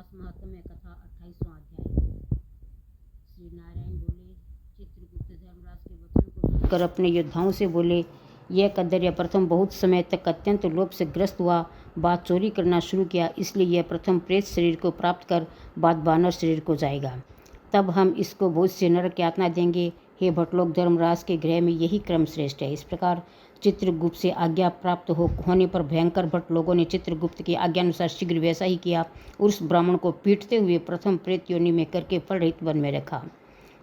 व्यास महात्म्य कथा 28वां अध्याय। श्री नारायण बोले, चित्रगुप्त धर्मराज के वचन को सुनकर अपने योद्धाओं से बोले, यह कदर्य प्रथम बहुत समय तक अत्यंत लोभ से ग्रस्त हुआ, बाद चोरी करना शुरू किया, इसलिए यह प्रथम प्रेत शरीर को प्राप्त कर बाद वानर शरीर को जाएगा। तब हम इसको बहुत से नरक यातना देंगे। हे भटलोक, धर्मराज के गृह में यही क्रम श्रेष्ठ है। इस प्रकार चित्रगुप्त से आज्ञा प्राप्त होने पर भयंकर भट्ट लोगों ने चित्रगुप्त की आज्ञानुसार शीघ्र वैसा ही किया। उस ब्राह्मण को पीटते हुए प्रथम प्रेत योनि में करके फल रहित वन में रखा।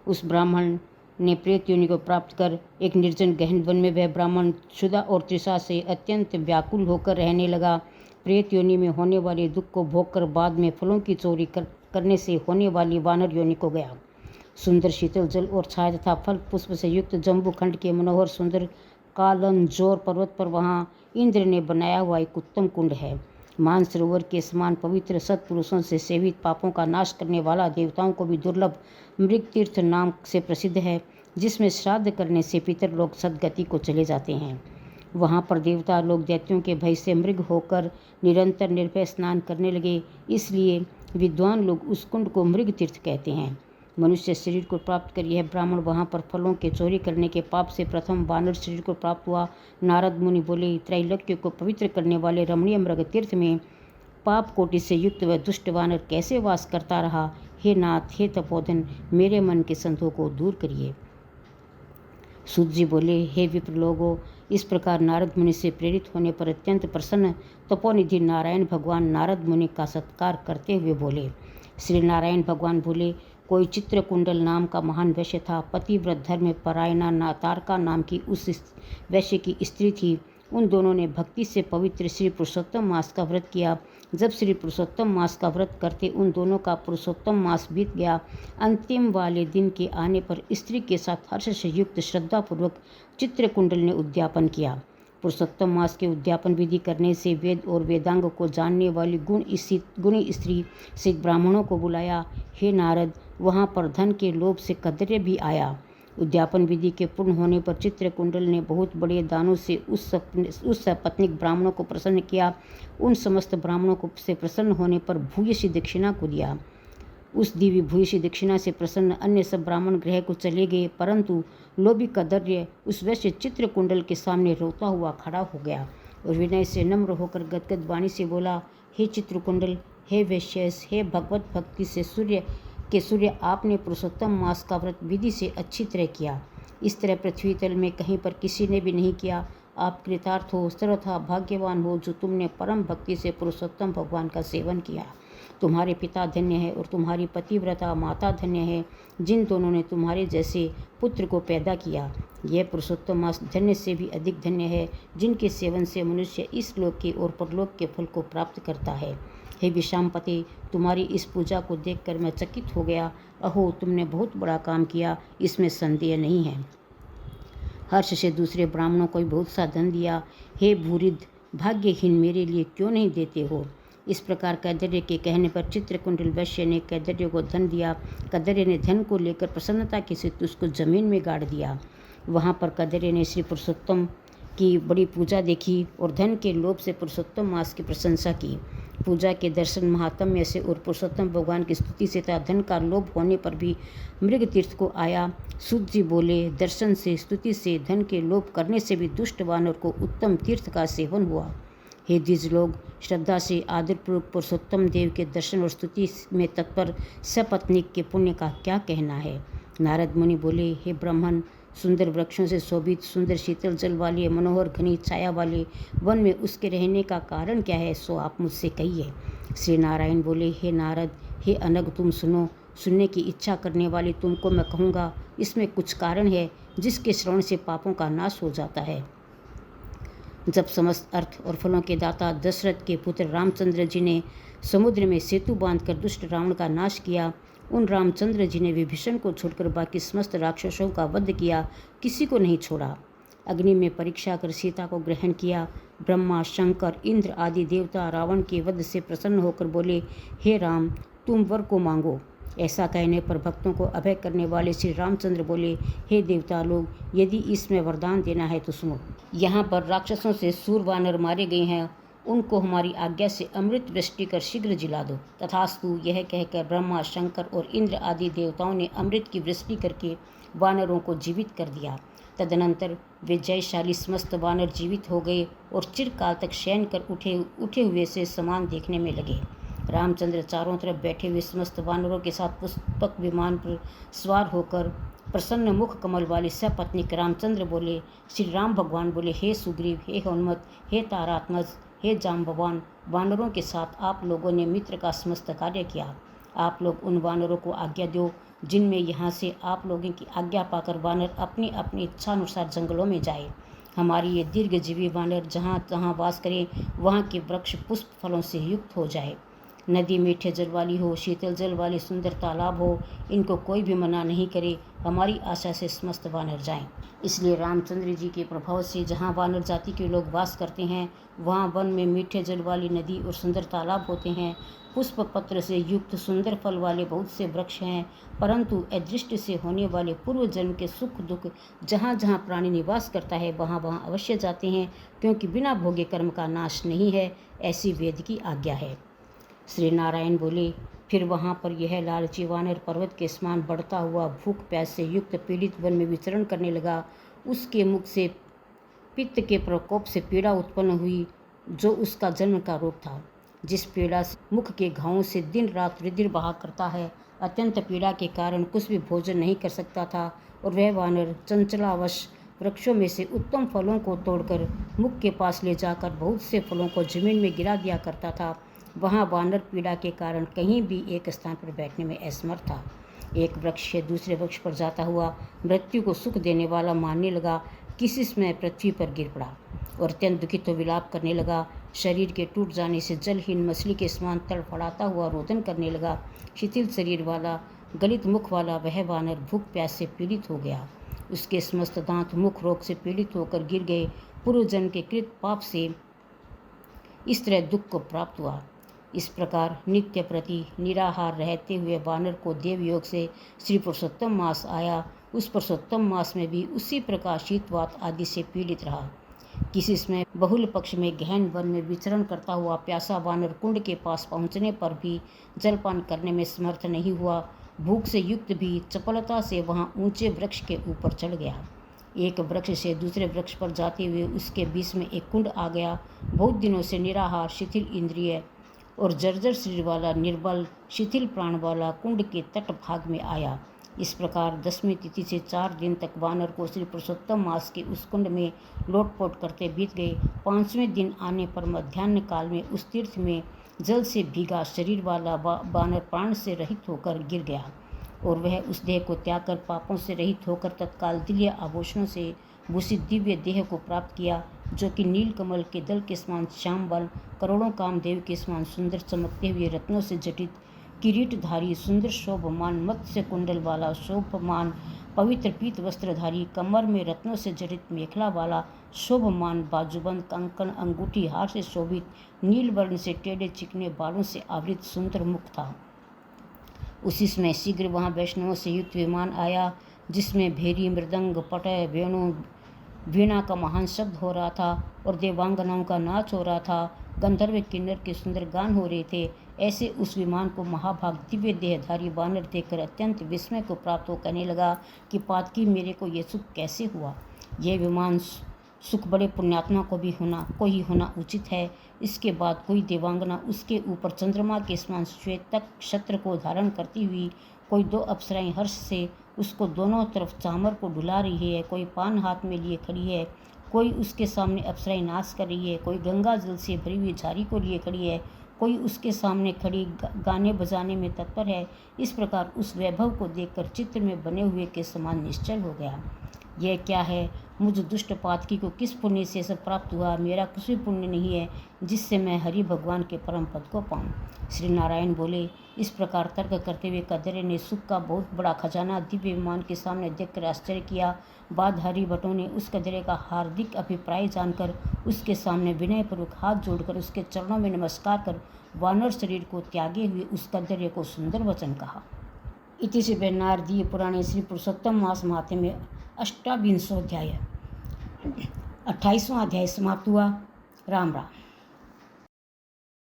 उस ब्राह्मण ने प्रेत योनि को प्राप्त कर एक निर्जन गहन वन में वह ब्राह्मण क्षुधा और तृषा से अत्यंत व्याकुल होकर रहने लगा। प्रेत योनि में होने वाले दुख को भोग कर बाद में फलों की चोरी करने से होने वाली वानर योनि को गया। सुंदर शीतल जल और छाया तथा फल पुष्प से युक्त जम्बू खंड के मनोहर सुंदर कालंजोर पर्वत पर वहाँ इंद्र ने बनाया हुआ एक उत्तम कुंड है। मानसरोवर के समान पवित्र सत्पुरुषों से सेवित, पापों का नाश करने वाला, देवताओं को भी दुर्लभ मृग तीर्थ नाम से प्रसिद्ध है, जिसमें श्राद्ध करने से पितर लोग सद्गति को चले जाते हैं। वहाँ पर देवता लोग दैत्यों के भय से मृग होकर निरंतर निर्भय स्नान करने लगे, इसलिए विद्वान लोग उस कुंड को मृग तीर्थ कहते हैं। मनुष्य शरीर को प्राप्त कर यह ब्राह्मण वहाँ पर फलों के चोरी करने के पाप से प्रथम वानर शरीर को प्राप्त हुआ। नारद मुनि बोले, त्रैलोक्य को पवित्र करने वाले रमणीय मृग तीर्थ में पाप कोटि से युक्त वह दुष्ट वानर कैसे वास करता रहा? हे नाथ, हे तपोधन, मेरे मन के संदेह को दूर करिए। सूत जी बोले, हे विप्र लोगों, इस प्रकार नारद मुनि से प्रेरित होने पर अत्यंत प्रसन्न तपोनिधि नारायण भगवान नारद मुनि का सत्कार करते हुए बोले। श्री नारायण भगवान बोले, कोई चित्रकुंडल नाम का महान वैश्य था। पतिव्रत धर्म परायणा तारका नाम की उस वैश्य की स्त्री थी। उन दोनों ने भक्ति से पवित्र श्री पुरुषोत्तम मास का व्रत किया। जब श्री पुरुषोत्तम मास का व्रत करते उन दोनों का पुरुषोत्तम मास बीत गया। अंतिम वाले दिन के आने पर स्त्री के साथ हर्ष से युक्त श्रद्धापूर्वक चित्रकुंडल ने उद्यापन किया। पुरुषोत्तम मास के उद्यापन विधि करने से वेद और वेदांग को जानने वाली गुणी स्त्री से ब्राह्मणों को बुलाया। हे नारद, वहाँ पर धन के लोभ से कदर्य भी आया। उद्यापन विधि के पूर्ण होने पर चित्रकुंडल ने बहुत बड़े दानों से उस सपत्नीक ब्राह्मणों को प्रसन्न किया। उन समस्त ब्राह्मणों को से प्रसन्न होने पर भूयसी दक्षिणा को दिया। उस दिव्य भूयसी दक्षिणा से प्रसन्न अन्य सब ब्राह्मण गृह को चले गए, परंतु लोभी कदर्य उस वैश्य चित्रकुंडल के सामने रोता हुआ खड़ा हो गया और विनय से नम्र होकर गदगद वाणी से बोला, हे चित्रकुंडल, हे वैश्यस, हे भगवत भक्ति से सूर्य, आपने पुरुषोत्तम मास का व्रत विधि से अच्छी तरह किया। इस तरह पृथ्वी तल में कहीं पर किसी ने भी नहीं किया। आप कृतार्थ हो, सर्वथा भाग्यवान हो, जो तुमने परम भक्ति से पुरुषोत्तम भगवान का सेवन किया। तुम्हारे पिता धन्य है और तुम्हारी पतिव्रता माता धन्य है, जिन दोनों ने तुम्हारे जैसे पुत्र को पैदा किया। यह पुरुषोत्तम मास धन्य से भी अधिक धन्य है, जिनके सेवन से मनुष्य इस लोक के और परलोक के फल को प्राप्त करता है। हे विषामपते, तुम्हारी इस पूजा को देखकर मैं चकित हो गया। अहो, तुमने बहुत बड़ा काम किया, इसमें संदेह नहीं है। हर्ष से दूसरे ब्राह्मणों को भी बहुत सा धन दिया। हे भूरिद, भाग्यहीन, मेरे लिए क्यों नहीं देते हो? इस प्रकार कदर्य के कहने पर चित्रकुंडल वैश्य ने कदर्य को धन दिया। कदर्य ने धन को लेकर प्रसन्नता के साथ उसको जमीन में गाड़ दिया। वहाँ पर कदर्य ने श्री पुरुषोत्तम की बड़ी पूजा देखी और धन के लोभ से पुरुषोत्तम मास की प्रशंसा की। पूजा के दर्शन महात्म्य से और पुरुषोत्तम भगवान की स्तुति से तथा धन का लोभ होने पर भी मृग तीर्थ को आया। सूत जी बोले, दर्शन से, स्तुति से, धन के लोभ करने से भी दुष्ट वानर को उत्तम तीर्थ का सेवन हुआ। हे द्विज लोग, श्रद्धा से आदरपूर्वक पुरुषोत्तम देव के दर्शन और स्तुति में तत्पर सपत्नीक के पुण्य का क्या कहना है? नारद मुनि बोले, हे ब्राह्मण, सुंदर वृक्षों से शोभित, सुंदर शीतल जल वाले, मनोहर घनी छाया वाले वन में उसके रहने का कारण क्या है, सो आप मुझसे कहिए। श्री नारायण बोले, हे नारद, हे अनग, तुम सुनो। सुनने की इच्छा करने वाले तुमको मैं कहूँगा। इसमें कुछ कारण है जिसके श्रवण से पापों का नाश हो जाता है। जब समस्त अर्थ और फलों के दाता दशरथ के पुत्र रामचंद्र जी ने समुद्र में सेतु बांधकर दुष्ट रावण का नाश किया, उन रामचंद्र जी ने विभीषण को छोड़कर बाकी समस्त राक्षसों का वध किया, किसी को नहीं छोड़ा। अग्नि में परीक्षा कर सीता को ग्रहण किया। ब्रह्मा, शंकर, इंद्र आदि देवता रावण के वध से प्रसन्न होकर बोले, हे राम, तुम वर को मांगो। ऐसा कहने पर भक्तों को अभय करने वाले श्री रामचंद्र बोले, हे देवता लोग, यदि इसमें वरदान देना है तो सुनो। यहाँ पर राक्षसों से सूर वानर मारे गए हैं उनको हमारी आज्ञा से अमृत वृष्टि कर शीघ्र जिला दो। तथास्तु, यह कहकर ब्रह्मा, शंकर और इंद्र आदि देवताओं ने अमृत की वृष्टि करके वानरों को जीवित कर दिया। तदनंतर वे जयशाली समस्त वानर जीवित हो गए और चिरकाल तक शयन कर उठे हुए से समान देखने में लगे। रामचंद्र चारों तरफ बैठे हुए समस्त वानरों के साथ पुष्पक विमान पर सवार होकर प्रसन्न मुख कमल वाले सपत्नीक रामचंद्र बोले। श्री राम भगवान बोले, हे सुग्रीव, हे हनुमत, हे तारात्मज, हे जाम्बवान, वानरों के साथ आप लोगों ने मित्र का समस्त कार्य किया। आप लोग उन वानरों को आज्ञा दो जिनमें यहाँ से आप लोगों की आज्ञा पाकर वानर अपनी अपनी इच्छानुसार जंगलों में जाए। हमारी ये दीर्घजीवी वानर जहाँ तहाँ वास करें, वहाँ के वृक्ष पुष्प फलों से युक्त हो जाए। नदी मीठे जल वाली हो, शीतल जल वाले सुंदर तालाब हो, इनको कोई भी मना नहीं करे। हमारी आशा से समस्त वानर जाएं। इसलिए रामचंद्र जी के प्रभाव से जहाँ वानर जाति के लोग वास करते हैं, वहाँ वन में मीठे जल वाली नदी और सुंदर तालाब होते हैं। पुष्प पत्र से युक्त सुंदर फल वाले बहुत से वृक्ष हैं, परंतु अदृष्ट से होने वाले पूर्व जन्म के सुख दुख जहाँ जहाँ प्राणी निवास करता है, वहाँ वहाँ अवश्य जाते हैं, क्योंकि बिना भोगे कर्म का नाश नहीं है, ऐसी वेद की आज्ञा है। श्री नारायण बोले, फिर वहाँ पर यह लालची वानर पर्वत के समान बढ़ता हुआ भूख प्यास से युक्त पीड़ित वन में विचरण करने लगा। उसके मुख से पित्त के प्रकोप से पीड़ा उत्पन्न हुई, जो उसका जन्म का रोग था। जिस पीड़ा से मुख के घावों से दिन रात रुधिर बहा करता है, अत्यंत पीड़ा के कारण कुछ भी भोजन नहीं कर सकता था, और वह वानर चंचलावश वृक्षों में से उत्तम फलों को तोड़कर मुख के पास ले जाकर बहुत से फलों को जमीन में गिरा दिया करता था। वहाँ वानर पीड़ा के कारण कहीं भी एक स्थान पर बैठने में असमर्थ था। एक वृक्ष से दूसरे वृक्ष पर जाता हुआ मृत्यु को सुख देने वाला मानने लगा। किसी समय पृथ्वी पर गिर पड़ा और अत्यंत दुखित विलाप करने लगा। शरीर के टूट जाने से जलहीन मछली के समान तड़फड़ाता हुआ रोदन करने लगा। शिथिल शरीर वाला, गलित मुख वाला वह वानर भूख प्यास से पीड़ित हो गया। उसके समस्त दांत मुख रोग से पीड़ित होकर गिर गए। पूर्व जन्म के कृत पाप से इस तरह दुख को प्राप्त हुआ। इस प्रकार नित्य प्रति निराहार रहते हुए वानर को देवयोग से श्री पुरुषोत्तम मास आया। उस पुरुषोत्तम मास में भी उसी प्रकार शीतवात आदि से पीड़ित रहा। किसी समय बहुल पक्ष में गहन वन में विचरण करता हुआ प्यासा वानर कुंड के पास पहुंचने पर भी जलपान करने में समर्थ नहीं हुआ। भूख से युक्त भी चपलता से वहां ऊंचे वृक्ष के ऊपर चढ़ गया। एक वृक्ष से दूसरे वृक्ष पर जाते हुए उसके बीच में एक कुंड आ गया। बहुत दिनों से निराहार, शिथिल इंद्रिय और जर्जर शरीर वाला, निर्बल शिथिल प्राण वाला कुंड के तट भाग में आया। इस प्रकार 10वीं तिथि से 4 दिन तक वानर को श्री पुरुषोत्तम मास के उस कुंड में लोटपोट करते बीत गए। 5वें दिन आने पर मध्याह्न काल में उस तीर्थ में जल से भीगा शरीर वाला वानर प्राण से रहित होकर गिर गया, और वह उस देह को त्याग कर पापों से रहित होकर तत्काल दिव्य आभूषणों से भूषित दिव्य देह को प्राप्त किया, जो कि नील कमल के दल के समान श्याम बल, करोड़ों कामदेव के समान सुंदर चमकते हुए रत्नों से जटित किरीटधारी, सुंदर शोभमान मत्स्य कुंडल वाला, शोभमान पवित्र पीत वस्त्रधारी, कमर में रत्नों से जटित मेखला वाला, शोभमान बाजूबंद कंकन अंगूठी हार से शोभित, नील वर्ण से टेढ़े चिकने बालों से आवृत सुंदर मुख था। उसी समय शीघ्र वहाँ वैष्णवों से युक्त विमान आया, जिसमें भेरी, मृदंग, पटय, वेणु, वीणा का महान शब्द हो रहा था और देवांगनाओं का नाच हो रहा था। गंधर्व किन्नर के सुंदर गान हो रहे थे। ऐसे उस विमान को महाभाग दिव्य देहधारी वानर देखकर अत्यंत विस्मय को प्राप्त हो कहने लगा कि पातकी, मेरे को ये सुख कैसे हुआ? यह विमान सुख बड़े पुण्यात्मा को भी होना उचित है। इसके बाद कोई देवांगना उसके ऊपर चंद्रमा के समान श्वेतक क्षत्र को धारण करती हुई, कोई 2 अप्सराएं हर्ष से उसको दोनों तरफ चामर को डुला रही है, कोई पान हाथ में लिए खड़ी है, कोई उसके सामने अप्सराएं नाच कर रही है, कोई गंगा जल से भरी हुई झारी को लिए खड़ी है, कोई उसके सामने खड़ी गाने बजाने में तत्पर है। इस प्रकार उस वैभव को देखकर चित्र में बने हुए के समान निश्चल हो गया। यह क्या है? मुझ दुष्ट पातकी को किस पुण्य से सब प्राप्त हुआ? मेरा कुछ भी पुण्य नहीं है जिससे मैं हरि भगवान के परम पद को पाऊँ। श्री नारायण बोले। इस प्रकार तर्क करते हुए कदरे ने सुख का बहुत बड़ा खजाना दिव्य विमान के सामने देखकर आश्चर्य किया। बाद हरि भट्टों ने उस कदरे का हार्दिक अभिप्राय जानकर उसके सामने विनयपूर्वक हाथ जोड़कर उसके चरणों में नमस्कार कर वानर शरीर को त्यागे हुए उस कदरे को सुंदर वचन कहा। इति श्री नारदीय पुराणे श्री पुरुषोत्तम मास महात्म्य में 28वां अध्याय समाप्त हुआ। राम राम।